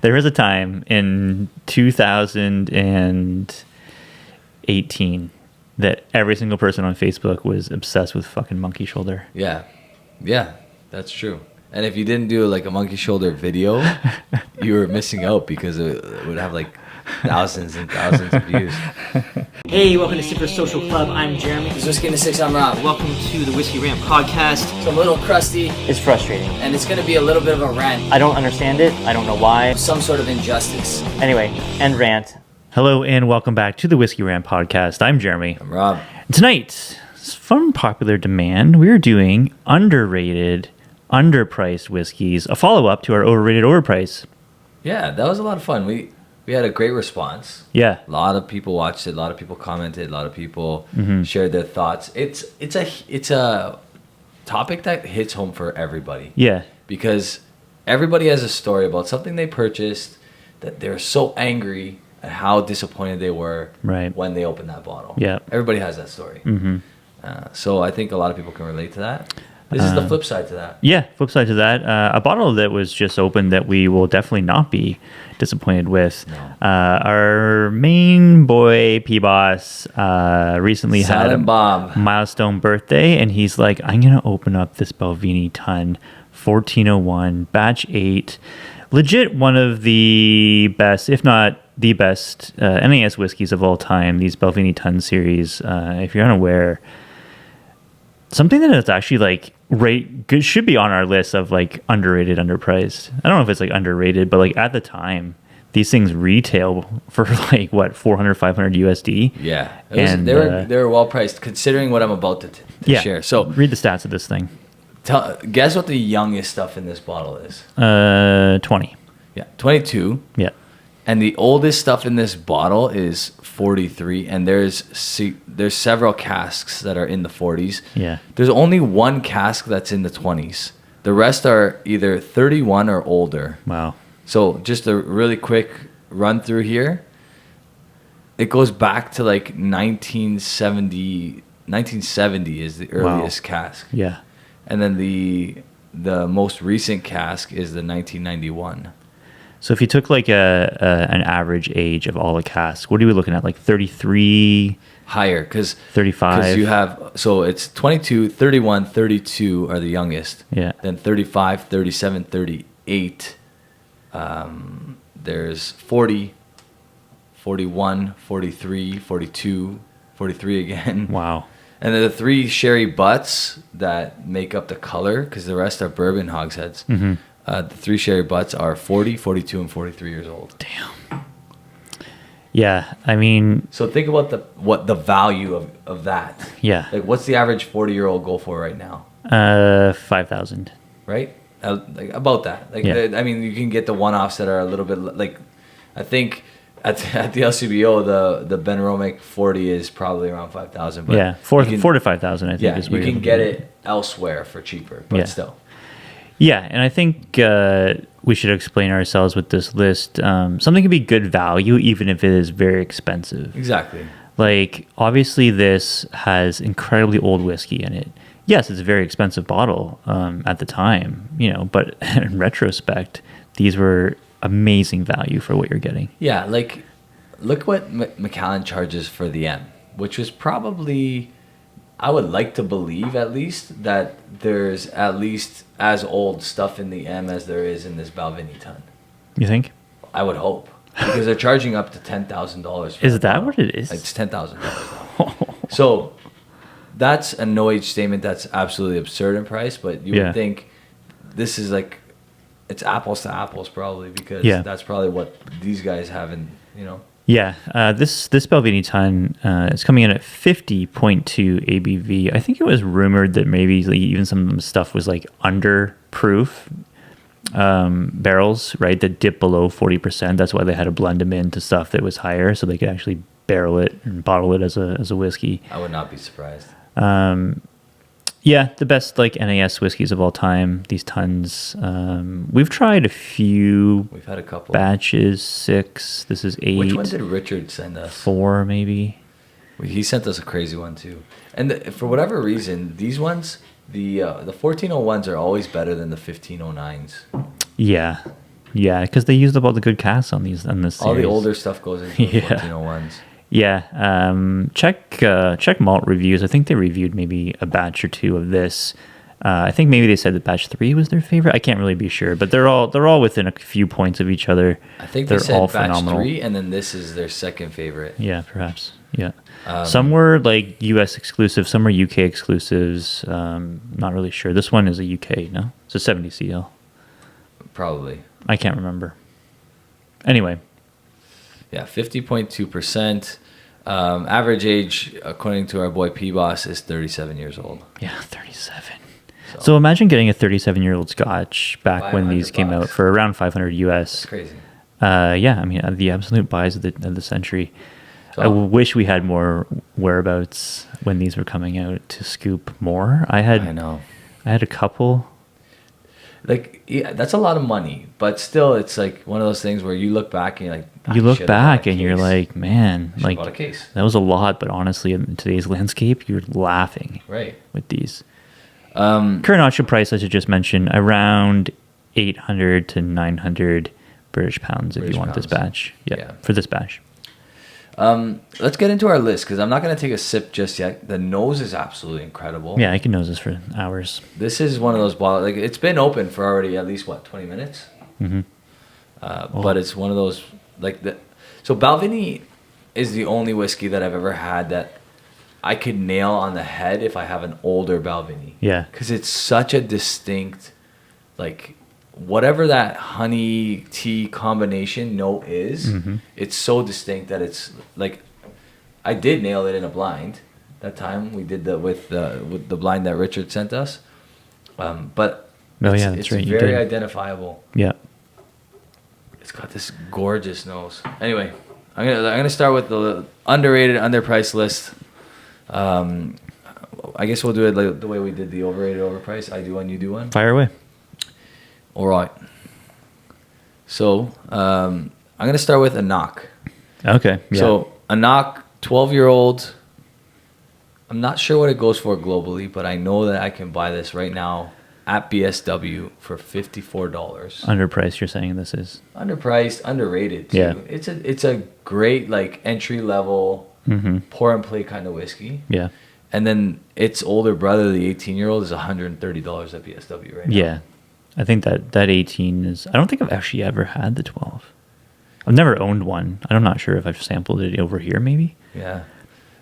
There was a time in 2018 that every single person on Facebook was obsessed with fucking monkey shoulder. Yeah, that's true. And if you didn't do like a monkey shoulder video, you were missing out because it would have like thousands and thousands of views. Hey, welcome to Super Social Club. I'm Jeremy. This is Whiskey in the 6, I'm Rob. Welcome to the Whisky Rant Podcast. It's a little crusty, It's frustrating. and it's going to be a little bit of a rant. I don't understand it. I don't know why. Some sort of injustice. Anyway, end rant. Hello and welcome back to the Whisky Rant Podcast. I'm Jeremy. I'm Rob. Tonight, from popular demand, we're doing underrated, underpriced whiskeys, a follow-up to our overrated, overpriced. Yeah, that was a lot of fun. We had a great response. Yeah. A lot of people watched it. A lot of people commented. A lot of people shared their thoughts. It's a topic that hits home for everybody. Yeah. Because everybody has a story about something they purchased that they're so angry at how disappointed they were when they opened that bottle. Yeah. Everybody has that story. Mm-hmm. So I think a lot of people can relate to that. This is the flip side to that. Yeah, flip side to that. A bottle that was just opened that we will definitely not be disappointed with. No. Our main boy, P-Boss, recently had a Silent Bob. milestone birthday, and he's like, I'm going to open up this Balvenie TUN 1401 Batch 8. Legit one of the best, if not the best, NAS whiskeys of all time, these Balvenie TUN series. If you're unaware, something that is actually like good should be on our list of like underrated, underpriced. I don't know if it's like underrated, but like at the time, these things retail for like what, 400, 500 USD. Yeah, they were well priced considering what I'm about to share. So read the stats of this thing. Guess what the youngest stuff in this bottle is? 20. Yeah, 22. Yeah. And the oldest stuff in this bottle is 43, and there's several casks that are in the 40s. Yeah. There's only one cask that's in the 20s. The rest are either 31 or older. Wow. So just a really quick run through here. It goes back to like 1970. 1970 is the earliest cask. Yeah. And then the most recent cask is the 1991. So if you took like an average age of all the casks, what are we looking at? Like 33? Higher, because 35? you have, so it's 22, 31, 32 are the youngest. Yeah. Then 35, 37, 38. There's 40, 41, 43, 42, 43 again. Wow. And then the 3 sherry butts that make up the color, because the rest are bourbon hogsheads. Mm-hmm. The 3 sherry butts are 40, 42, and 43 years old. Damn. Yeah, I mean... So think about what the value of that. Yeah. Like, what's the average 40-year-old go for right now? 5,000. Right? Like, about that. Like, yeah. I mean, you can get the one-offs that are a little bit... Like, I think at the LCBO, the Benromach 40 is probably around 5,000. Yeah, 4 to 5,000, I think. Yeah, is you can get it elsewhere for cheaper, but still. Yeah, and I think we should explain ourselves with this list. Something can be good value even if it is very expensive. Exactly. Like, obviously, this has incredibly old whiskey in it. Yes, it's a very expensive bottle at the time, but in retrospect, these were amazing value for what you're getting. Yeah, like, look what Macphail charges for the M, which was probably... I would like to believe, at least, that there's at least as old stuff in the M as there is in this Balvenie TUN. You think? I would hope. Because they're charging up to $10,000. Is that what it is? It's $10,000. So that's a no-age statement that's absolutely absurd in price, but you would think this is like, it's apples to apples probably, because that's probably what these guys have in, Yeah, this Balvenie TUN is coming in at 50.2 ABV. I think it was rumored that maybe like, even some of the stuff was like under proof barrels, right, that dip below 40%. That's why they had to blend them into stuff that was higher so they could actually barrel it and bottle it as a whiskey. I would not be surprised. Yeah, the best like NAS whiskeys of all time, these TUNs. We've tried a few. We've had a couple. Batches, 6. This is 8. Which one did Richard send us? 4 maybe. He sent us a crazy one too. And for whatever reason, these ones, the 1401s are always better than the 1509s. Yeah. Yeah, because they used up all the good casts on this series. All the older stuff goes into the Yeah. 1401s. Yeah, check malt reviews. I think they reviewed maybe a batch or two of this. I think maybe they said that batch 3 was their favorite. I can't really be sure, but they're all within a few points of each other. I think they're they said all batch phenomenal. 3, and then this is their second favorite. Yeah, perhaps. Yeah, some were like U.S. exclusive, some were UK exclusives. Not really sure. This one is a UK. No, it's a 70 CL. Probably. I can't remember. Anyway. Yeah, 50.2%. Average age, according to our boy P-Boss, is 37 years old. Yeah, 37. So imagine getting a 37-year-old Scotch back when these came out $500 for around 500 US. That's crazy. Yeah, I mean, the absolute buys of the century. So, I wish we had more whereabouts when these were coming out to scoop more. I know. I had a couple. Like, yeah, that's a lot of money, but still, it's like one of those things where you look back and you're like, You look back and you're like, man, like bought a case. that was a lot. But honestly, in today's landscape, you're laughing Right. with these. Current auction price, I should just mention, around 800 to 900 British pounds if British you want this pounds. batch. Yeah. For this batch. Let's get into our list because I'm not going to take a sip just yet. The nose is absolutely incredible. Yeah, I can nose this for hours. This is one of those bottles. Like, it's been open for already at least, 20 minutes? Mm-hmm. But it's one of those, like, so Balvenie is the only whiskey that I've ever had that I could nail on the head if I have an older Balvenie. Yeah. Because it's such a distinct, like, whatever that honey tea combination note is, it's so distinct that it's like, I did nail it in a blind that time we did with the blind that Richard sent us, but That's right. It's You very did. identifiable. Yeah. It's got this gorgeous nose. Anyway, I'm gonna start with the underrated, underpriced list. I guess we'll do it like the way we did the overrated, overpriced. I do one, you do one. Fire away. All right. So I'm gonna start with a knock. Okay. Yeah. So a knock, 12-year-old. I'm not sure what it goes for globally, but I know that I can buy this right now at BSW for $54. Underpriced, you're saying this is? Underpriced, underrated too. Yeah. It's a great like entry level pour and play kind of whiskey. Yeah. And then its older brother, the 18-year-old, is $130 at BSW right now. Yeah. I think that 18 is... I don't think I've actually ever had the 12. I've never owned one. I'm not sure if I've sampled it over here, maybe. Yeah.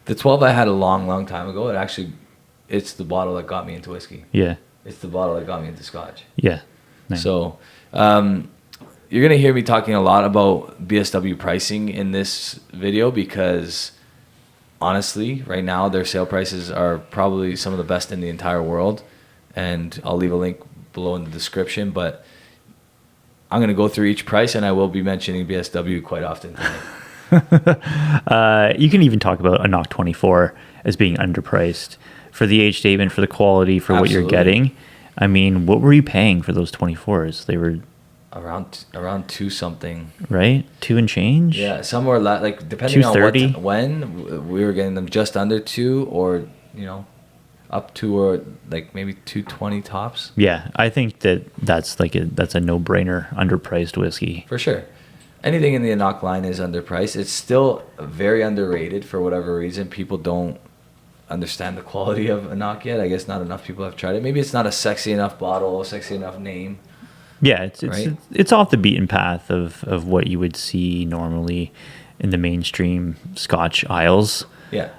The 12 I had a long, long time ago. It's the bottle that got me into whiskey. Yeah. It's the bottle that got me into Scotch. Yeah. Nice. So you're going to hear me talking a lot about BSW pricing in this video because honestly, right now, their sale prices are probably some of the best in the entire world. And I'll leave a link below in the description, but I'm going to go through each price and I will be mentioning BSW quite often tonight. You can even talk about a Knock 24 as being underpriced for the age statement, for the quality, for what you're getting. I mean, what were you paying for those 24s? They were around 2 something, right? 2 and change. Yeah, somewhere like depending on when we were getting them, just under 2 or up to or like maybe 220 tops. Yeah, I think that's a no-brainer underpriced whiskey for sure. Anything in the Enoch line is underpriced. It's still very underrated for whatever reason. People don't understand the quality of Enoch yet. I guess not enough people have tried it. Maybe it's not a sexy enough bottle, a sexy enough name. Yeah, right? it's off the beaten path of what you would see normally in the mainstream Scotch aisles. Yeah.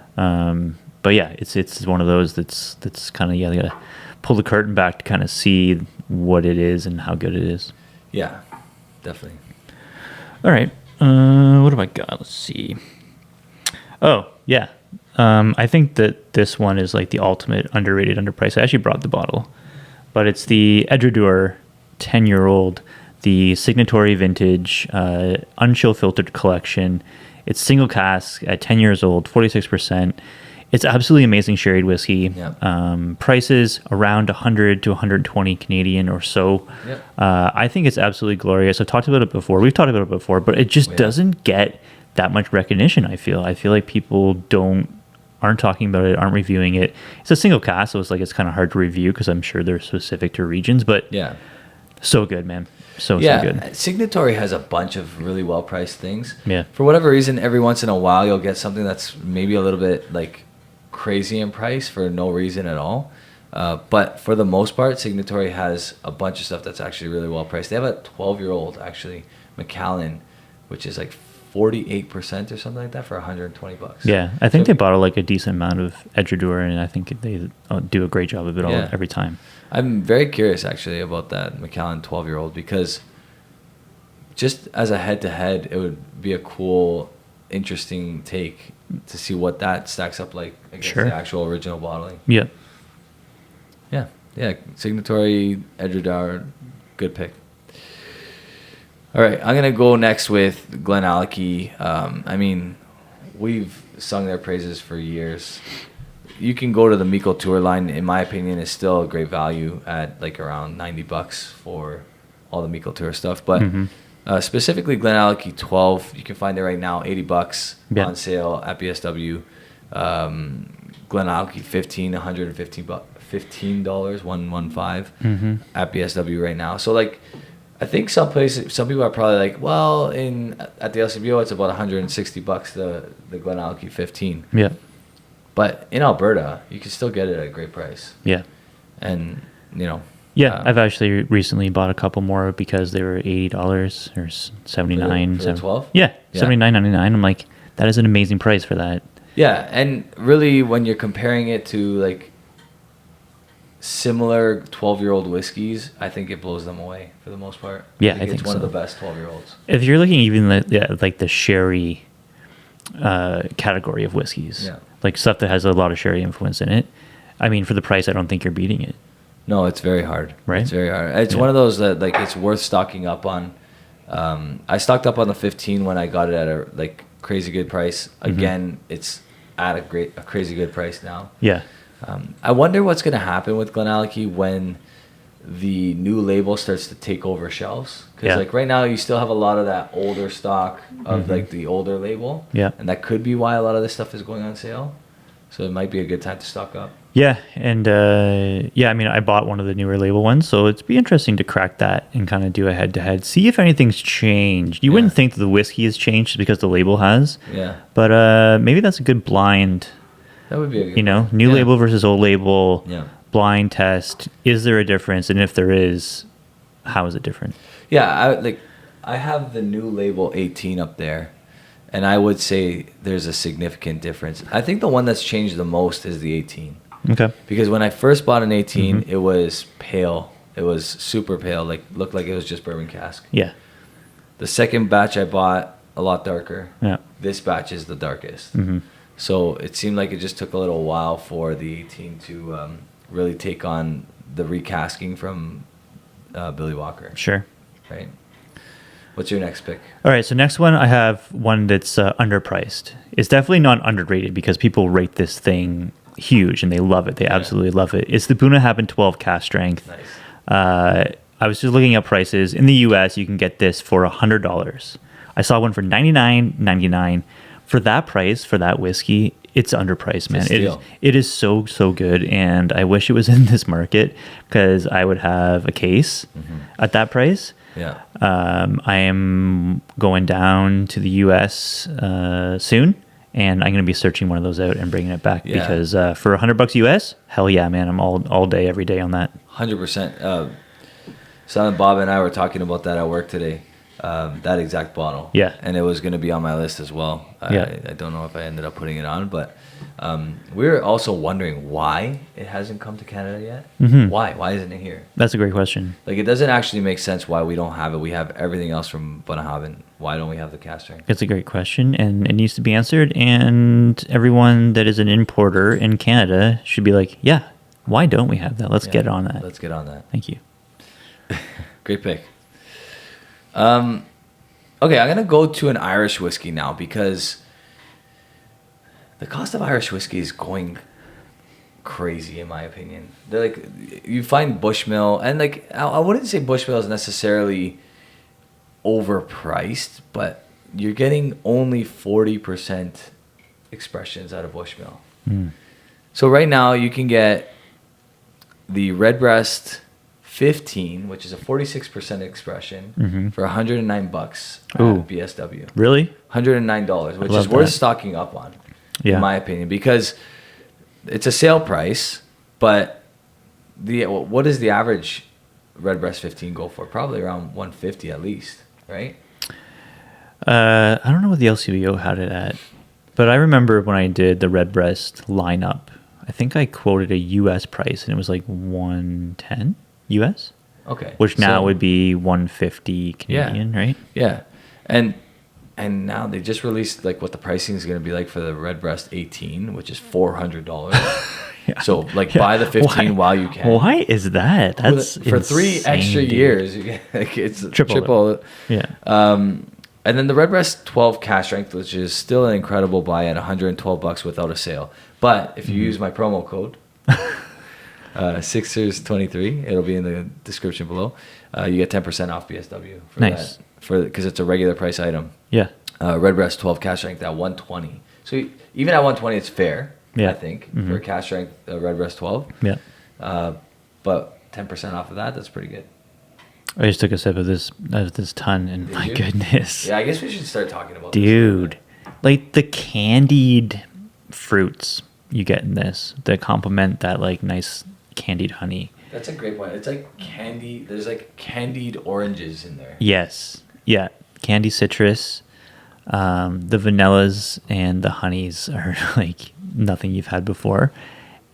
But yeah, it's one of those that's kind of, you gotta pull the curtain back to kind of see what it is and how good it is. Yeah, definitely. All right. What have I got? Let's see. Oh, yeah. I think that this one is like the ultimate underrated, underpriced. I actually brought the bottle, but it's the edradour 10-year-old, the Signatory vintage, unchill filtered collection. It's single cask at 10 years old, 46%. It's absolutely amazing sherried whiskey. Yep. Prices around 100 to 120 Canadian or so. Yep. I think it's absolutely glorious. I've talked about it before. We've talked about it before, but it just doesn't get that much recognition. I feel like people aren't talking about it, aren't reviewing it. It's a single cask, so it's kind of hard to review because I'm sure they're specific to regions. But yeah, so good, man. So good. Signatory has a bunch of really well priced things. Yeah. For whatever reason, every once in a while you'll get something that's maybe a little bit like crazy in price for no reason at all. But for the most part, Signatory has a bunch of stuff that's actually really well priced. They have a 12-year-old actually Macallan, which is like 48% or something like that for $120. Yeah, I think they bottle like a decent amount of edradour, and I think they do a great job of it all every time. I'm very curious actually about that Macallan 12-year-old, because just as a head-to-head, it would be a cool, interesting take to see what that stacks up like against the actual original bottling. Yeah. Yeah, Signatory, edradour, good pick. All right, I'm going to go next with Glendronach. I mean, we've sung their praises for years. You can go to the Miko Tour line, in my opinion, is still a great value at like around $90 for all the Miko Tour stuff. But specifically Glendronach 12, you can find it right now, $80 on sale at BSW. Glendronach 15, $115, $115 at BSW right now. So like, I think some people are probably like, well, at the LCBO it's about $160 the Glendronach 15. Yeah. But in Alberta, you can still get it at a great price. Yeah. And yeah, I've actually recently bought a couple more because they were $80 or $79. For the 12? Yeah, $79.99. I'm like, that is an amazing price for that. Yeah, and really when you're comparing it to like similar 12-year-old whiskeys, I think it blows them away for the most part. Yeah, I it's think one so. of the best 12-year-olds. If you're looking even like the sherry category of whiskeys, like stuff that has a lot of sherry influence in it, I mean, for the price, I don't think you're beating it. No, it's very hard. Right? It's very hard. It's one of those that like it's worth stocking up on. I stocked up on the 15 when I got it at a like crazy good price. Again, it's at a crazy good price now. Yeah. I wonder what's going to happen with Glendronach when the new label starts to take over shelves. Because like right now, you still have a lot of that older stock of like the older label. Yeah. And that could be why a lot of this stuff is going on sale. So it might be a good time to stock up. Yeah, and I mean, I bought one of the newer label ones, so it'd be interesting to crack that and kind of do a head-to-head, see if anything's changed. You wouldn't think that the whiskey has changed because the label has. Yeah. But maybe that's a good blind. That would be a good new label versus old label. Yeah. Blind test. Is there a difference? And if there is, how is it different? Yeah, I have the new label 18 up there. And I would say there's a significant difference. I think the one that's changed the most is the 18. Okay. Because when I first bought an 18, it was pale. It was super pale, like looked like it was just bourbon cask. Yeah. The second batch I bought, a lot darker. Yeah. This batch is the darkest. So it seemed like it just took a little while for the 18 to really take on the recasking from Billy Walker. Sure. Right. What's your next pick? All right, so next one, I have one that's underpriced. It's definitely not underrated because people rate this thing huge and they love it. They absolutely love it. It's the Bunnahabhain 12 cask strength. Nice. I was just looking at prices. In the U.S., you can get this for $100. I saw one for $99.99. For that price, for that whiskey, it's underpriced, man. It is so good, and I wish it was in this market because I would have a case at that price. Yeah. I am going down to the U.S. Soon, and I'm going to be searching one of those out and bringing it back because for $100 U.S., hell yeah, man, I'm all day, every day on that. 100%. Silent Bob and I were talking about that at work today. That exact bottle. Yeah. And it was going to be on my list as well. Yeah. I don't know if I ended up putting it on, but we were also wondering why it hasn't come to Canada yet. Why? Why isn't it here? That's a great question. Like, it doesn't actually make sense why we don't have it. We have everything else from Bunnahabhain. Why don't we have the cask strength? It's a great question, and it needs to be answered. And everyone that is an importer in Canada should be like, yeah, why don't we have that? Let's get on that. Let's get on that. Thank you. Great pick. Okay, I'm going to go to an Irish whiskey now because the cost of Irish whiskey is going crazy, in my opinion. They're like, you find Bushmill, and like, I wouldn't say Bushmill is necessarily overpriced, but you're getting only 40% expressions out of Bushmill. So right now you can get the Redbreast 15, which is a 46% expression, for $109 at Ooh. BSW. Really? $109, which love is worth that. stocking up on, Yeah. in my opinion, because it's a sale price, but what does the average Redbreast 15 go for? Probably around 150 at least, right? I don't know what the LCBO had it at, but I remember when I did the Redbreast lineup, I think I quoted a US price and it was like 110 US, Okay. which now So- would be 150 Canadian, right? Yeah, and now they just released like what the pricing is going to be like for the Redbreast 18, which is $400. So like buy the 15 while you can. Why is that? That's for 3 insane, extra dude. years. You get, like, it's Triple it. triple. Yeah. And then the Redbreast 12 cash strength, which is still an incredible buy at $112 without a sale. But if you use my promo code, Sixers23, it'll be in the description below. You get 10% off BSW for Nice. that, because it's a regular price item. Yeah. Redbreast 12 cash strength at 120. So even at 120, it's fair. Yeah. I think for a cash strength Redbreast 12. Yeah. But 10% off of that, that's pretty good. I just took a sip of this ton, and Did my you? goodness, Yeah, I guess we should start talking about this. dude, like the candied fruits you get in this that complement that like nice candied honey. That's a great point. It's like candy. There's like candied oranges in there. Yes, yeah, candy citrus. The vanillas and the honeys are like nothing you've had before,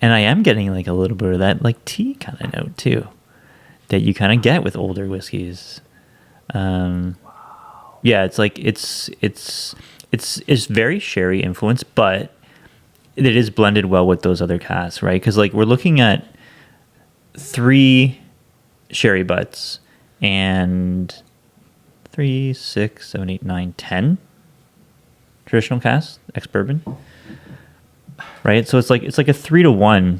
and I am getting like a little bit of that like tea kind of note too, that you kind of get with older whiskeys. Yeah, it's like it's very sherry influenced, but it is blended well with those other casks, right? Because like we're looking at 3 sherry butts and 3, 6, 7, 8, 9, 10 traditional casks, ex-bourbon, right? So it's like a 3-to-1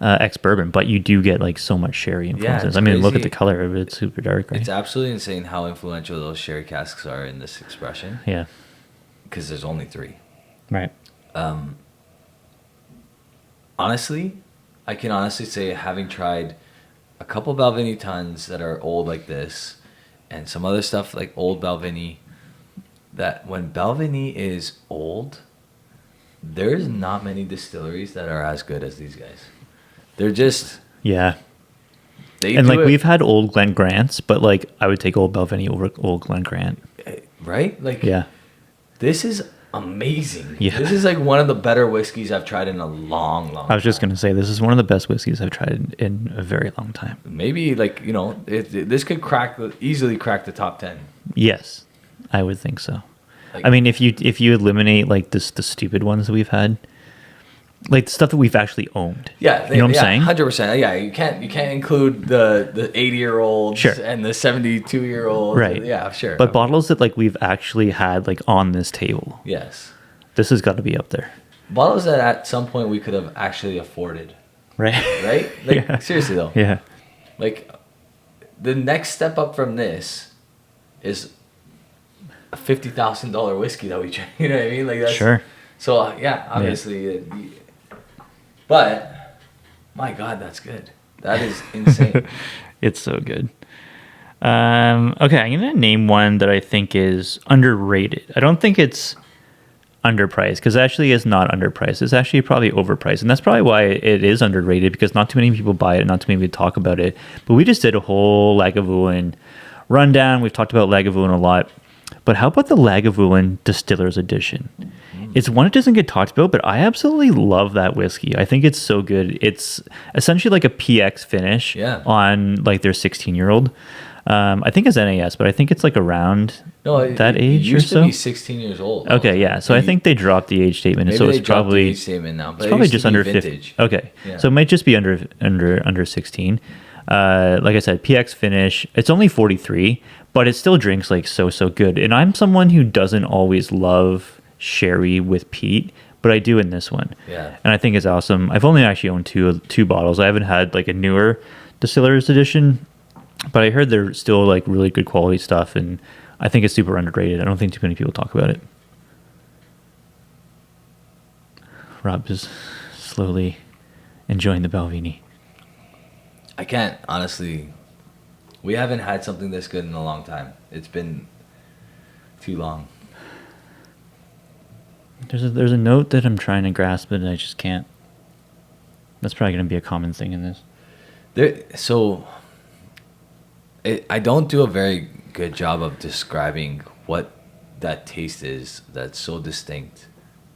ex-bourbon, but you do get like so much sherry influences. it's I mean, look at crazy. the color of it; it's super dark, right? It's absolutely insane how influential those sherry casks are in this expression. Yeah, Because there's only 3. right. Honestly, I can honestly say, having tried a couple Balvenie TUNs that are old like this, and some other stuff like old Balvenie, that when Balvenie is old, there's not many distilleries that are as good as these guys. They're just Yeah. they And do like it, we've had old Glen Grants, but like I would take old Balvenie over old Glen Grant. right? Like Yeah. this is amazing. Yeah. This is like one of the better whiskeys I've tried in a long I was just time. gonna say this is one of the best whiskeys I've tried in a very long time. Maybe like, this could easily crack the top 10. Yes, I would think so. Like- I mean, if you eliminate like the stupid ones that we've had, like the stuff that we've actually owned. Yeah, you know what I'm saying? 100%. Yeah, you can't include the 80-year-olds Sure. and the 72-year-olds. Right. Yeah, sure. But bottles that like we've actually had like on this table, Yes. this has got to be up there, Bottles that at some point we could have actually afforded. right? Right? Like Yeah. seriously though. Yeah. Like the next step up from this is a $50,000 whiskey that we try. You know what I mean? Like that's Sure. So yeah, obviously, but my God, that's good. That is insane. It's so good. Okay, I'm gonna name one that I think is underrated. I don't think it's underpriced because actually it's not underpriced. It's actually probably overpriced, and that's probably why it is underrated because not too many people buy it, not too many people talk about it. But we just did a whole Lagavulin rundown. We've talked about Lagavulin a lot, but how about the Lagavulin Distillers Edition? It's one that doesn't get talked about, but I absolutely love that whiskey. I think it's so good. It's essentially like a PX finish on like their 16-year-old. I think it's NAS, but I think it's like around that age it used or so. to be 16 years old. Okay, yeah. So I think they dropped the age statement, maybe so they it's dropped probably the age statement now, but it's it probably used to just be under vintage. 50. Okay, Yeah. so it might just be under 16. Like I said, PX finish. It's only 43, but it still drinks like so good. And I'm someone who doesn't always love sherry with peat, but I do in this one. Yeah. And I think it's awesome. I've only actually owned two bottles. I haven't had like a newer Distillers Edition, but I heard they're still like really good quality stuff, and I think it's super underrated. I don't think too many people talk about it. Rob is slowly enjoying the Balvenie. I can't, honestly. We haven't had something this good in a long time. It's been too long. There's a note that I'm trying to grasp it and I just can't. That's probably going to be a common thing in this. I don't do a very good job of describing what that taste is that's so distinct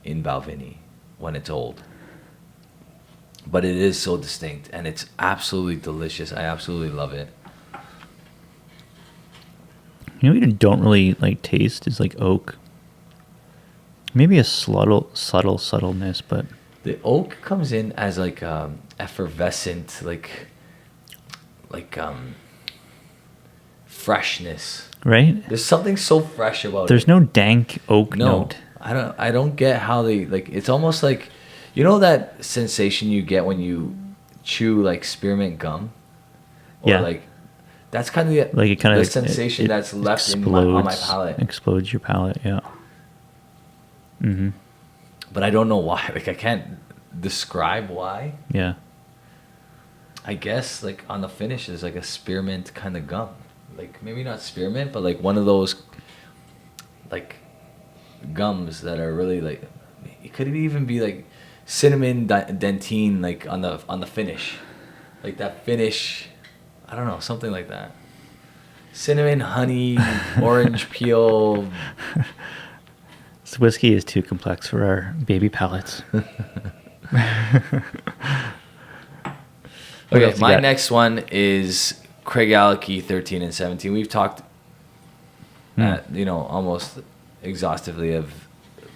in Balvenie when it's old. But it is so distinct, and it's absolutely delicious. I absolutely love it. You know what you don't really like taste is like oak. Maybe a subtleness, but The oak comes in as like effervescent, like freshness. right? There's something so fresh about There's it. no dank oak No, note. I don't get how they like. It's almost like, you know that sensation you get when you chew like spearmint gum, or Yeah. like that's kind of the, Like it kind of the sensation that's left on my palate. Explodes your palate, yeah. Mm-hmm. But I don't know why. Like I can't describe why. Yeah. I guess like on the finish is like a spearmint kind of gum, like maybe not spearmint, but like one of those like gums that are really like, it could even be like cinnamon dentine, like on the finish, like that finish. I don't know, something like that. Cinnamon, honey, orange peel. This whiskey is too complex for our baby palates. What Okay, else you my got? next one is Craigellachie 13 and 17. We've talked, almost exhaustively of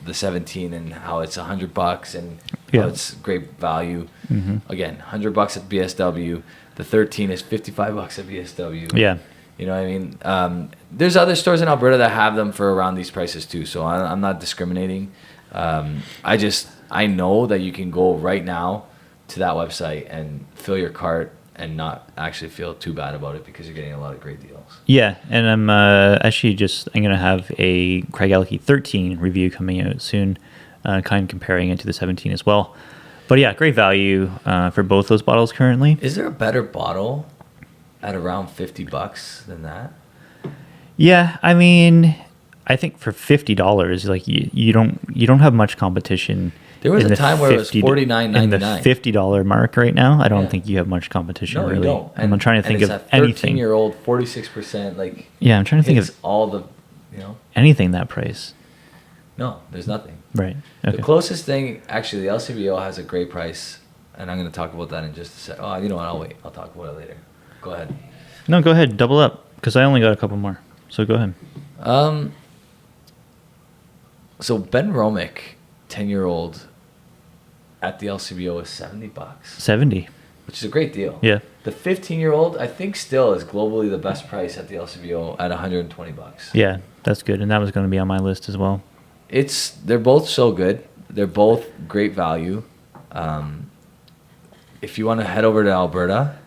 the 17 and how it's $100 and Yeah. how it's great value. Mhm. Again, $100 at BSW. The 13 is $55 at BSW. Yeah. You know what I mean? There's other stores in Alberta that have them for around these prices too, so I'm not discriminating. I know that you can go right now to that website and fill your cart and not actually feel too bad about it because you're getting a lot of great deals. Yeah, and I'm actually I'm going to have a Craigellachie 13 review coming out soon, kind of comparing it to the 17 as well. But yeah, great value for both those bottles currently. Is there a better bottle at around $50 than that? Yeah, I mean, I think for $50, like you don't have much competition. There was in a the time where it was $49.99. In the $50 mark right now, I don't Yeah. think you have much competition. No, really. you don't. I'm trying to think it's of that anything. 13-year-old, 46%. Like, Yeah, I'm trying to think hits of all the, anything that price. No, there's nothing. Right. Okay. The closest thing, actually, the LCBO has a great price, and I'm going to talk about that in just a sec. Oh, you know what? I'll wait. I'll talk about it later. Go ahead. No, go ahead. Double up, because I only got a couple more. So go ahead. So Benromach, 10-year-old, at the LCBO is $70, 70. which is a great deal. Yeah. The 15-year-old, I think, still is globally the best price at the LCBO at $120. Yeah, that's good. And that was going to be on my list as well. They're both so good. They're both great value. If you want to head over to Alberta,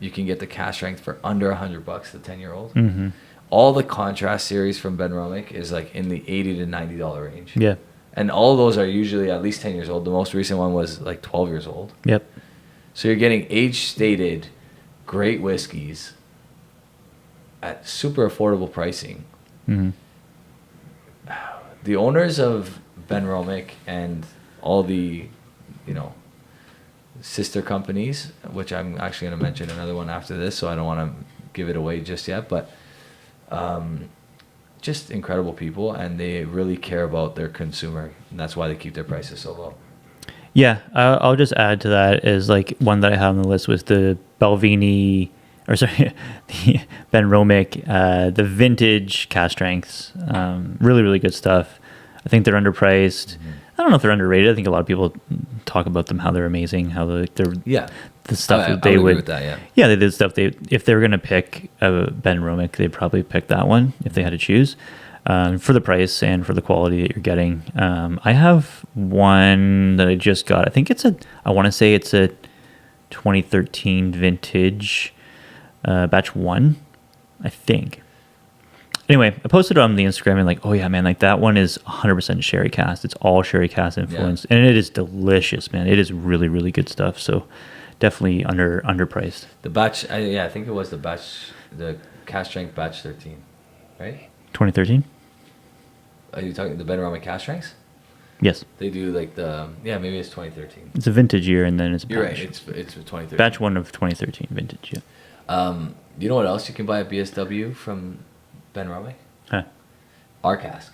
you can get the cask strength for under $100, the 10-year-old. Mm-hmm. All the contrast series from Benromach is like in the $80 to $90 range. Yeah. And all those are usually at least 10 years old. The most recent one was like 12 years old. Yep. So you're getting age-stated, great whiskeys at super affordable pricing. Mm-hmm. The owners of Benromach and all the, sister companies, which I'm actually going to mention another one after this, so I don't want to give it away just yet, but just incredible people, and they really care about their consumer, and that's why they keep their prices so low. Yeah, I'll just add to that is like one that I have on the list was the Balvenie, or sorry, the Benromach, the vintage cask strengths. Really, really good stuff. I think they're underpriced. Mm-hmm. I don't know if they're underrated. I think a lot of people talk about them, how they're amazing, how they're Yeah. the stuff that I they would agree would. with that, yeah. Yeah, they did stuff. If they were going to pick a Benromach, they'd probably pick that one if they had to choose. For the price and for the quality that you're getting. I have one that I just got. I want to say it's a 2013 vintage batch 1, I think. Anyway, I posted it on the Instagram and like, oh yeah, man, like that one is 100% sherry cask. It's all sherry cask influence. And it is delicious, man. It is really, really good stuff. So definitely underpriced. The batch, I think it was the cask strength batch 13, right? 2013. Are you talking the Benromach cask strengths? Yes, They do like maybe it's 2013. it's a vintage year, and then it's a You're batch. right. It's 2013. Batch 1 of 2013 vintage. Yeah. You know what else you can buy at BSW from Benromach? Huh. Our cask.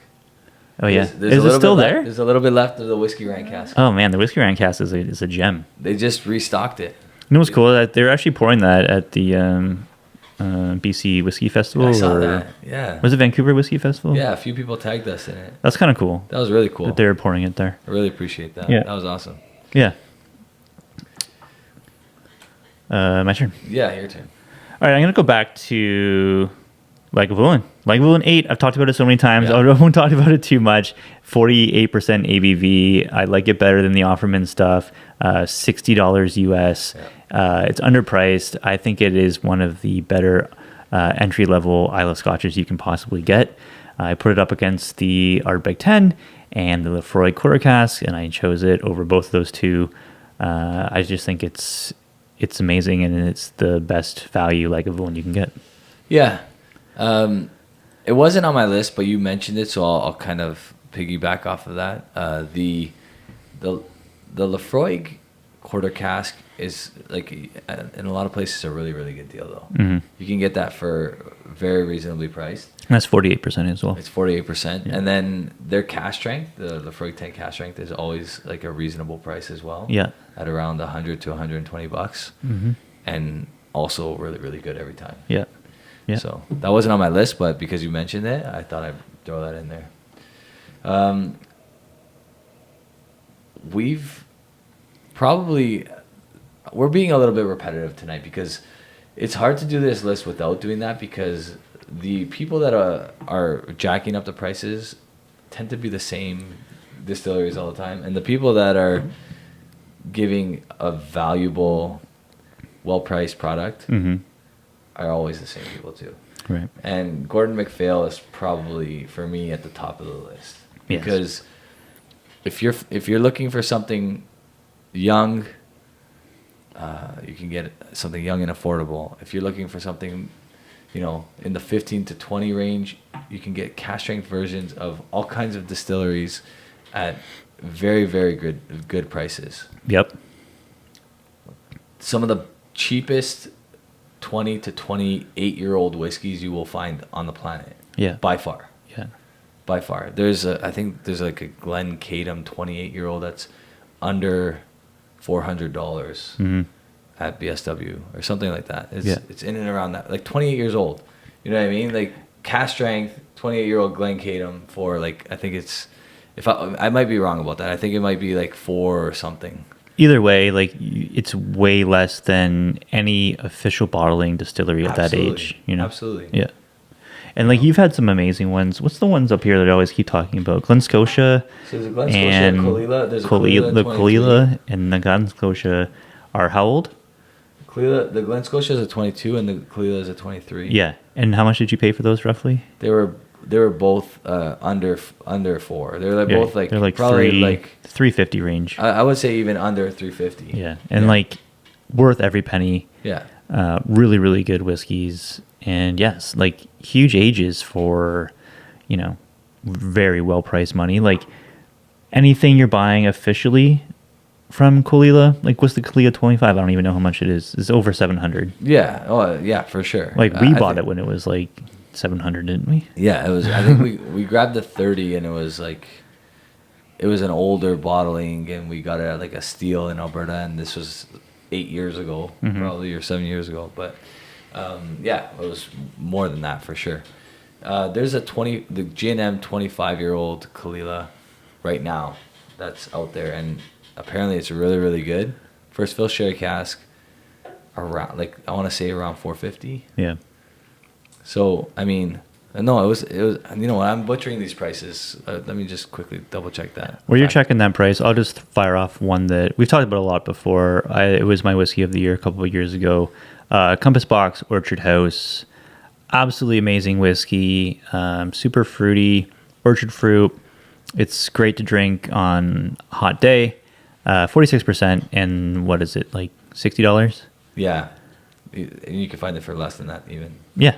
Oh yeah. There's Is a it little still bit there? There's a little bit left of the Whiskey Rant cask. Oh man, the Whiskey Rant cask is a gem. They just restocked it. You know what's cool? That they're actually pouring that at the BC Whiskey Festival. I saw or that. Yeah. Was it Vancouver Whiskey Festival? Yeah, a few people tagged us in it. That's kind of cool. That was really cool. That they're pouring it there. I really appreciate that. Yeah. That was awesome. Yeah. My turn. Yeah, your turn. All right, I'm gonna go back to Lagavulin. Lagavulin 8. I've talked about it so many times. Yeah. I won't talk about it too much. 48% ABV. I like it better than the Offerman stuff. $60 US. Yeah. It's underpriced. I think it is one of the better entry level Isle of Scotches you can possibly get. I put it up against the Ardbeg 10 and the Laphroaig quarter cask, and I chose it over both of those two. I just think it's amazing, and it's the best value Lagavulin you can get. Yeah. It wasn't on my list, but you mentioned it, so I'll kind of piggyback off of that. The Laphroaig quarter cask is like in a lot of places a really, really good deal though. Mm-hmm. You can get that for very reasonably priced. And that's 48% as well. It's 48%, Yeah. and then their cask strength, the Laphroaig 10 cask strength, is always like a reasonable price as well. Yeah. At around $100 to $120, Mm-hmm. and also really, really good every time. Yeah. Yeah. So that wasn't on my list, but because you mentioned it, I thought I'd throw that in there. We're being a little bit repetitive tonight because it's hard to do this list without doing that, because the people that are jacking up the prices tend to be the same distilleries all the time, and the people that are giving a valuable, well-priced product Mm-hmm. are always the same people too. Right. And Gordon Macphail is probably for me at the top of the list. Yes. Because if you're looking for something young, you can get something young and affordable. If you're looking for something, in the 15 to 20 range, you can get cask strength versions of all kinds of distilleries at very, very good prices. Yep. Some of the cheapest 20 to 28-year-old whiskeys you will find on the planet. Yeah. By far. Yeah. By far. I think there's like a Glencairn 28-year-old that's under $400 Mm-hmm. at BSW or something like that. Yeah. It's in and around that. Like 28 years old. You know what I mean? Like cask strength 28-year-old Glencairn for like, I think it's, I might be wrong about that. I think it might be like 4 or something. Either way, like it's way less than any official bottling distillery at that age. Absolutely. Yeah. And like you've had some amazing ones. What's the ones up here that I always keep talking about? Glen Scotia. So there's a Glen Scotia, and Caligula. There's a the Caligula Caligula and the Glen Scotia are how old? The Glen Scotia is a 22 and the Caligula is a 23. Yeah. And how much did you pay for those roughly? They were both under 4. They're both like they're like probably like 350 range. I would say even under 350. Yeah. And like worth every penny. Yeah. Really, really good whiskeys. And yes, like huge ages for, very well priced money. Like anything you're buying officially from Caligula, like what's the Caligula 25? I don't even know how much it is. It's over 700. Yeah. Oh, yeah, for sure. Like we I bought think- it when it was like 700, didn't we? Yeah, it was. I think we grabbed the 30 and it was an older bottling, and we got it at like a Steel in Alberta, and this was 8 years ago, probably, or 7 years ago. But yeah, it was more than that for sure. There's the G&M 25-year-old Caligula right now that's out there, and apparently it's really, really good. First fill sherry cask, around I want to say around 450. Yeah. So I mean, no, it was. I'm butchering these prices. Let me just quickly double check that. While you're checking that price, I'll just fire off one that we've talked about a lot before. It was my whiskey of the year a couple of years ago. Compass Box Orchard House. Absolutely amazing whiskey. Super fruity, orchard fruit. It's great to drink on a hot day. 46%, and what is it, like $60. Yeah, and you can find it for less than that even. Yeah.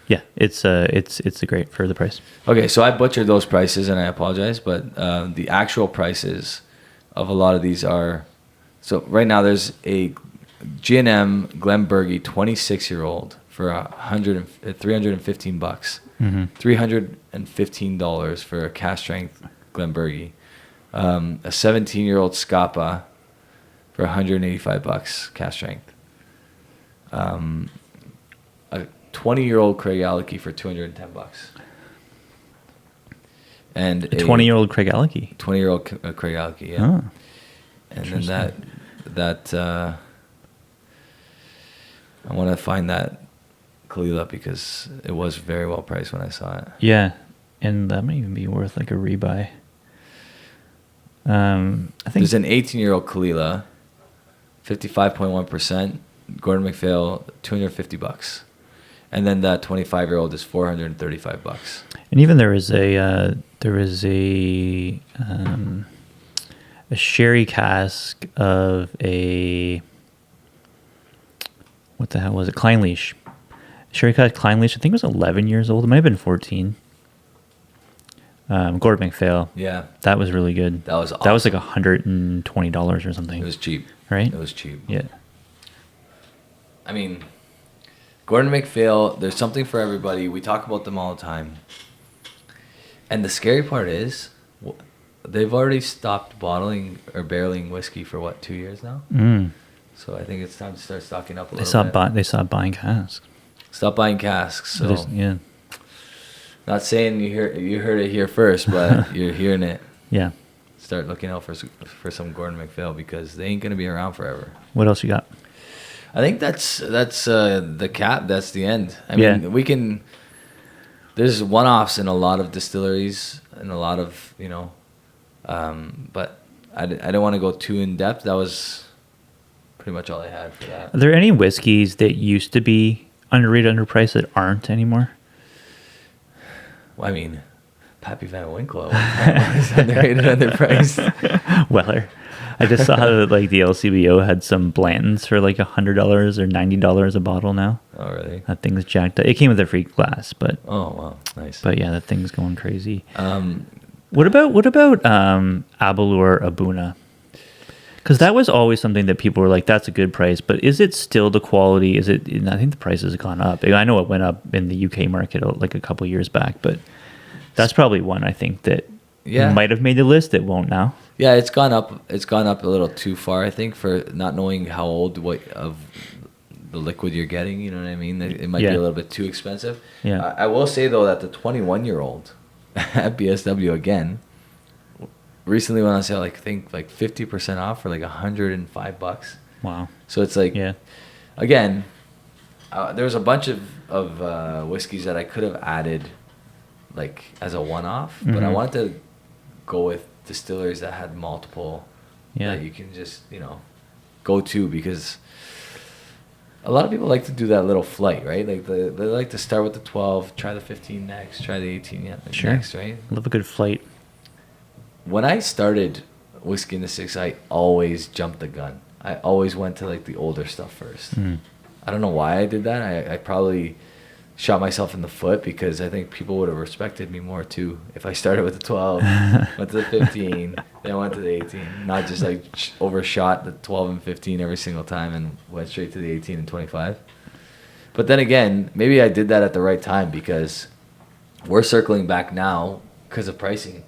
Yeah, it's great for the price. Okay, so I butchered those prices, and I apologize, but the actual prices of a lot of these are... So right now there's a G&M Glenbergie 26-year-old for $315. Mm-hmm. $315 for a cask strength Glenbergie. A 17-year-old Scapa for $185 cask strength. A 20-year-old Craigellachie for $210. And A 20-year-old Craigellachie. 20-year-old Craigellachie, yeah. Oh, And then that I want to find that Kalila because it was very well priced when I saw it. yeah, and that might even be worth like a rebuy. I think There's an 18-year-old Kalila, 55.1%. Gordon Macphail, $250. And then that 25-year-old is $435. and even there is a sherry cask of a, what the hell was it? Clynelish. Sherry cask Clynelish, I think it was 11 years old. It might have been 14. Gordon Macphail. Yeah, That was really good. that was That was awesome. like $120 or something. It was cheap. right? It was cheap. Yeah. I mean, Gordon Macphail, there's something for everybody. We talk about them all the time. And the scary part is, they've already stopped bottling or barreling whiskey for what, 2 years now? Mm. So I think it's time to start stocking up a They little stopped bit. they stopped buying casks. Stop buying casks. So Yeah. not saying you heard it here first, but you're hearing it. Yeah. Start looking out for some Gordon Macphail because they ain't gonna be around forever. What else you got? I think that's the cap. That's the end. I Yeah. mean, we can. There's one-offs in a lot of distilleries and a lot of but I don't want to go too in depth. That was pretty much all I had for that. Are there any whiskeys that used to be underrated, underpriced that aren't anymore? Well, I mean, Pappy Van Winkle was underrated, underpriced. Weller. I just saw that like the LCBO had some Blantons for like $100 or $90 a bottle now. Oh, really? That thing's jacked up. It came with a free glass, but Oh, wow, nice. yeah, that thing's going crazy. Um, What about Abalur Abuna? Because that was always something that people were like, "That's a good price," but is it still the quality? Is it? And I think the price has gone up. I know it went up in the UK market like a couple years back, but that's probably one I think that might have made the list that won't now. yeah, it's gone up. It's gone up a little too far, I think, for not knowing how old of the liquid you're getting. You know what I mean? It might be a little bit too expensive. Yeah. I will say though that the 21-year-old at BSW again recently went on sale. I think 50% off for like $105. Wow. So it's like, Yeah. again, there was a bunch of whiskeys that I could have added like as a one-off, but I Mhm. wanted to go with distillers that had multiple Yeah. that you can just go to, because a lot of people like to do that little flight, right? Like they like to start with the 12, try the 15 next, try the 18 Sure. next, right? Love a good flight. When I started Whiskey in the Six, I always jumped the gun. I always went to like the older stuff first. Mm. I don't know why I did that. I probably shot myself in the foot, because I think people would have respected me more too if I started with the 12, went to the 15, then went to the 18, not just like overshot the 12 and 15 every single time and went straight to the 18 and 25. But then again, maybe I did that at the right time, because we're circling back now because of pricing.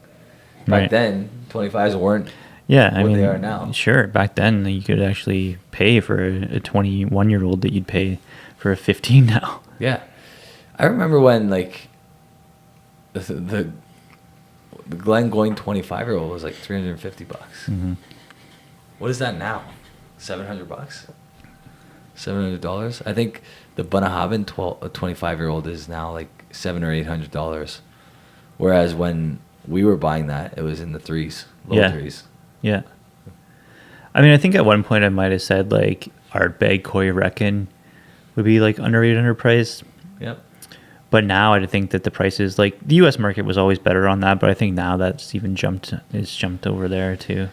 Back Right. then, 25s weren't Yeah, I what mean, they are now. Sure, back then you could actually pay for a 21-year-old that you'd pay for a 15 now. Yeah. I remember when like the Glen going 25-year-old was like $350. Mm-hmm. What is that now? $700? $700? I think the Bunnahabhain 25-year-old is now like $700 or $800. Whereas when we were buying that, it was in the low threes. Yeah. I mean, I think at one point I might have said like Ardbeg Koi Reckon would be like underrated, underpriced. Yep. But now I think that the prices, like the U.S. market was always better on that, but I think now that's even jumped over there too.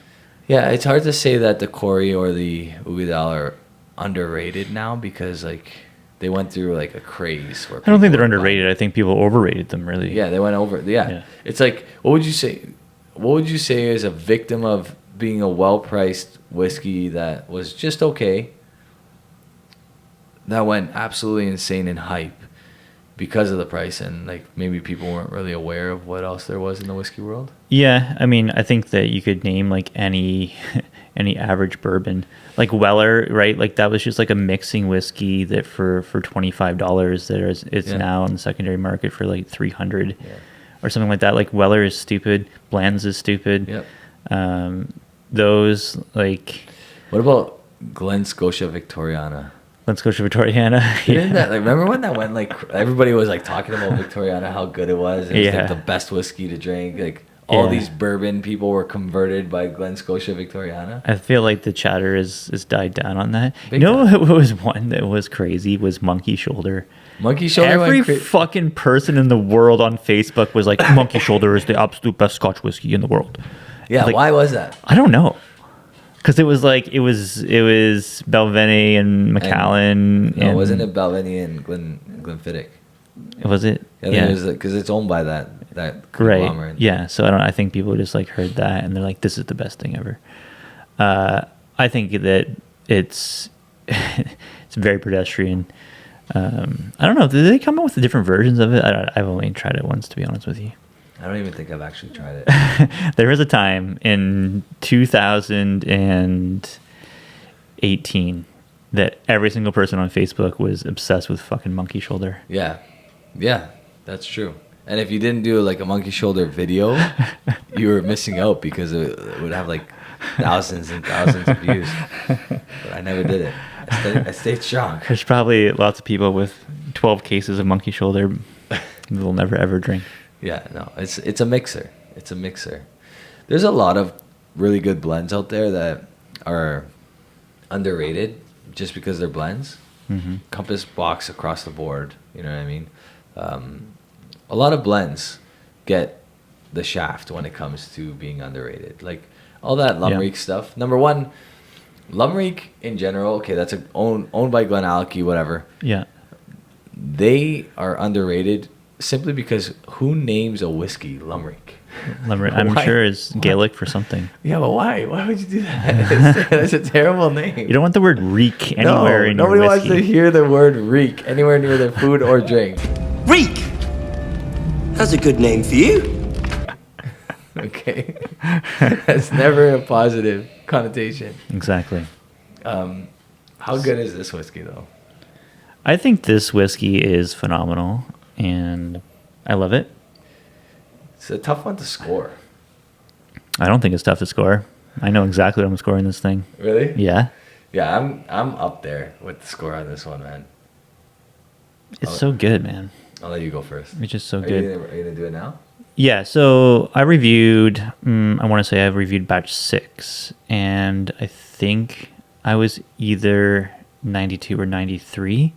Yeah, it's hard to say that the Corey or the Ubidal underrated now because like they went through like a craze. Where I don't think they're were underrated. I think people overrated them, really. Yeah, they went over. Yeah. It's like, what would you say? What would you say is a victim of being a well-priced whiskey that was just okay, that went absolutely insane in hype because of the price, and like maybe people weren't really aware of what else there was in the whiskey world? Yeah, I mean, I think that you could name like any average bourbon, like Weller, right? Like that was just like a mixing whiskey that for $25 it's now in the secondary market for like $300 or something like that. Like Weller is stupid, Bland's is stupid. Yep. Those like. What about Glen Scotia Victoriana? Glen Scotia Victoriana. Didn't that, like, remember when that went like everybody was like talking about Victoriana, how good it was? It was like the best whiskey to drink. Like all these bourbon people were converted by Glen Scotia Victoriana. I feel like the chatter is died down on that. Big you know what was one that was crazy was Monkey Shoulder. Monkey Shoulder. Every fucking person in the world on Facebook was like, Monkey Shoulder is the absolute best Scotch whiskey in the world. Yeah, like, why was that? I don't know. Because it was Balvenie and Macallan. No, wasn't it Balvenie and Glenfiddich? Was it? Yeah, because it's owned by that conglomerate. Right. Yeah. So I think people just like heard that and they're like, this is the best thing ever. I think that it's very pedestrian. I don't know. Did they come up with the different versions of it? I've only tried it once, to be honest with you. I don't even think I've actually tried it. There was a time in 2018 that every single person on Facebook was obsessed with fucking Monkey Shoulder. Yeah, that's true. And if you didn't do like a Monkey Shoulder video, you were missing out because it would have like thousands and thousands of views. But I never did it. I stayed strong. There's probably lots of people with 12 cases of Monkey Shoulder they'll never ever drink. Yeah, no, it's a mixer. It's a mixer. There's a lot of really good blends out there that are underrated just because they're blends. Mm-hmm. Compass box across the board. You know what I mean? A lot of blends get the shaft when it comes to being underrated. Like all that Limerick stuff. Number one, Limerick in general. Okay, that's owned by Craigellachie, whatever. Yeah, they are underrated. Simply because who names a whiskey Limerick? I'm sure it's Gaelic for something. Yeah, but why? Why would you do that? It's a terrible name. You don't want the word reek anywhere in your whiskey. Nobody wants to hear the word reek anywhere near their food or drink. Reek! That's a good name for you. Okay. That's never a positive connotation. Exactly. How good is this whiskey, though? I think this whiskey is phenomenal. And I love it. It's a tough one to score. I don't think it's tough to score. I know exactly what I'm scoring this thing. Really? Yeah. Yeah, I'm up there with the score on this one, man. It's so good, man. I'll let you go first. It's just so good. Are you gonna do it now? Yeah. So I reviewed. I want to say I've reviewed batch 6, and I think I was either 92 or 93.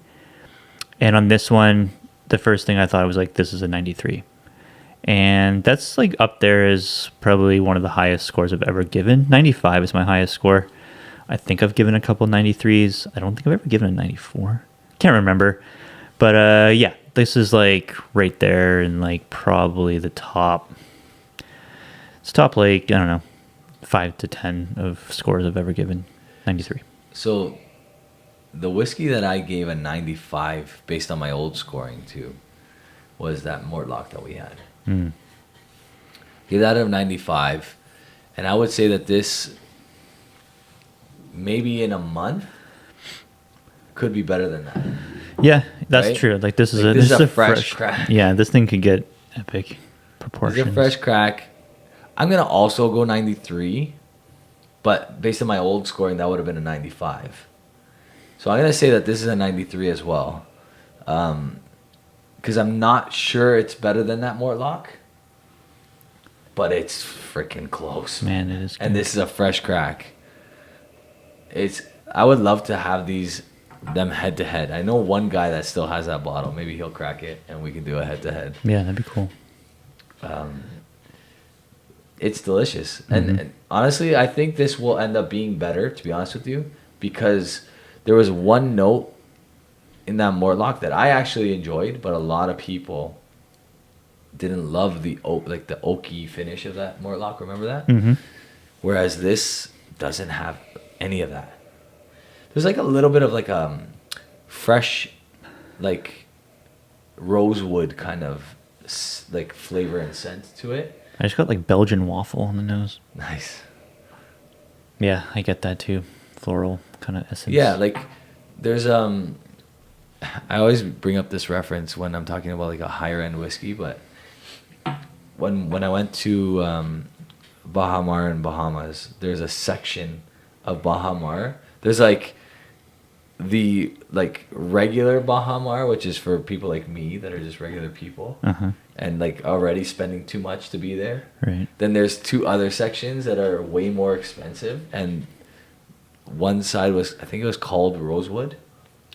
And on this one, the first thing I thought was like, this is a 93. And that's like up there as probably one of the highest scores I've ever given. 95 is my highest score. I think I've given a couple 93s. I don't think I've ever given a 94. Can't remember. But yeah, this is like right there and like probably the top. It's top like, I don't know, 5 to 10 of scores I've ever given. 93. So the whiskey that I gave a 95 based on my old scoring too was that Mortlock that we had. Give that a 95, and I would say that this maybe in a month could be better than that. Yeah, that's right? true. Like this is a fresh crack. Yeah, this thing could get epic proportions. It's a fresh crack. I'm gonna also go 93, but based on my old scoring, that would have been a 95. So I'm going to say that this is a 93 as well. Because I'm not sure it's better than that Mortlock. But it's freaking close. Man, it is good. And this is a fresh crack. I would love to have them head to head. I know one guy that still has that bottle. Maybe he'll crack it and we can do a head to head. Yeah, that'd be cool. It's delicious. And honestly, I think this will end up being better, to be honest with you. Because there was one note in that Mortlock that I actually enjoyed, but a lot of people didn't love the oaky finish of that Mortlock. Remember that? Mm-hmm. Whereas this doesn't have any of that. There's like a little bit of like fresh, like rosewood kind of like flavor and scent to it. I just got like Belgian waffle on the nose. Nice. Yeah, I get that too. Floral kind of essence. Yeah, like there's I always bring up this reference when I'm talking about like a higher end whiskey, but when I went to Baha Mar in Bahamas, there's a section of Baha Mar. There's like the like regular Baha Mar, which is for people like me that are just regular people and like already spending too much to be there. Right. Then there's two other sections that are way more expensive, and one side was, I think it was called Rosewood,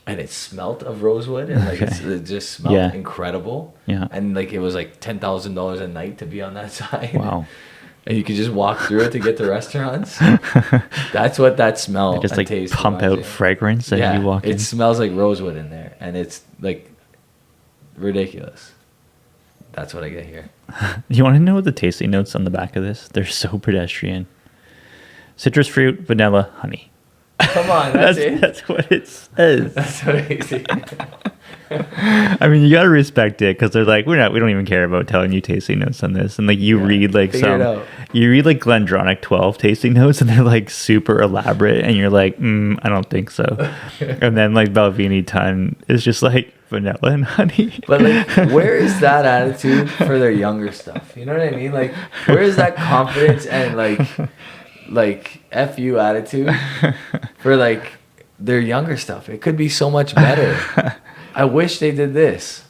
and it smelt of rosewood, and like it just smelled incredible. Yeah. And like it was like $10,000 a night to be on that side. Wow. And you could just walk through it to get to restaurants. That's what that smell They just and like taste pump reminds out me of. fragrance as you walk in. It smells like rosewood in there, and it's like ridiculous. That's what I get here. You want to know what the tasting notes on the back of this? They're so pedestrian. Citrus fruit, vanilla, honey. Come on, that's it. That's what it says. That's so easy. I mean, you gotta respect it because they're like, we don't even care about telling you tasting notes on this, and like you read like you read like Glendronach 12 tasting notes, and they're like super elaborate, and you're like, I don't think so. And then like Balvenie TUN is just like vanilla and honey. But like, where is that attitude for their younger stuff? You know what I mean? Like, where is that confidence and like F you attitude for like their younger stuff? It could be so much better. I wish they did this.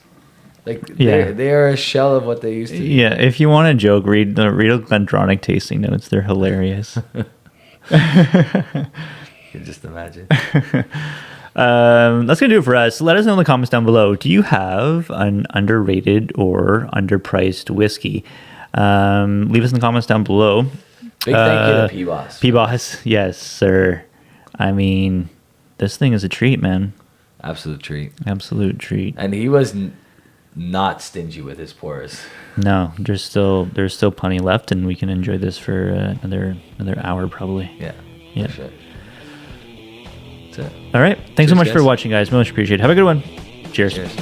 Like they are a shell of what they used to be. Yeah, if you want a joke, read a Glendronach tasting notes. They're hilarious. You can just imagine. That's gonna do it for us. Let us know in the comments down below. Do you have an underrated or underpriced whiskey? Leave us in the comments down below. Big thank you to P-Boss. P-Boss, yes, sir. I mean, this thing is a treat, man. Absolute treat. Absolute treat. And he was not stingy with his pours. No, there's still plenty left, and we can enjoy this for another hour probably. Yeah. Yeah. For sure. That's it. All right. Thanks so much Cheers, for guys. watching, guys. Much appreciated. Have a good one. Cheers. Cheers.